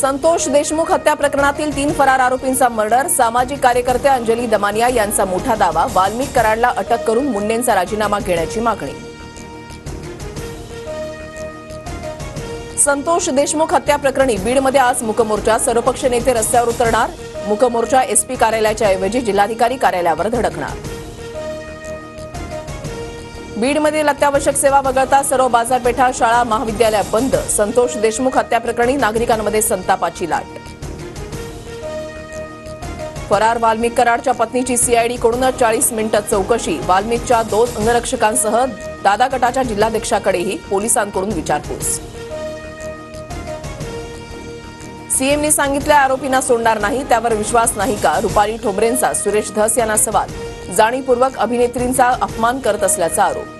संतोष देशमुख हत्या प्रकरणातील 3 फरार आरोपींचा मर्डर. सामाजिक कार्यकर्ते अंजली दमानिया यांचा मोठा दावा. वाल्मिक कराडला अटक करून मुंडेंचा राजीनामा घेण्याची मागणी. संतोष देशमुख हत्या प्रकरणी बीडमध्ये आज मूकमोर्चा. सर्वपक्ष नेते रस्त्यावर उतरणार. मूकमोर्चा एसपी कार्यालयाच्या ऐवजी जिल्हाधिकारी कार्यालयावर धडकणार. बीडमधील अत्यावश्यक सेवा वगळता सर्व बाजारपेठा, शाळा, महाविद्यालय बंद. संतोष देशमुख हत्या प्रकरणी नागरिकांमध्ये संतापाची लाट. फरार वाल्मिक कराडच्या पत्नीची सीआयडीकडून 40 मिनिटात चौकशी. वाल्मिकच्या 2 अंगरक्षकांसह दादा गटाच्या जिल्हाध्यक्षाकडेही पोलिसांकडून विचारपूस. सीएमनी सांगितलं आरोपींना सोडणार नाही, त्यावर विश्वास नाही का? रुपाली ठोंबरेंचा सुरेश धस यांना सवाल. जाणीवपूर्वक अभिनेत्रींचा अपमान करत असल्याचा आरोप.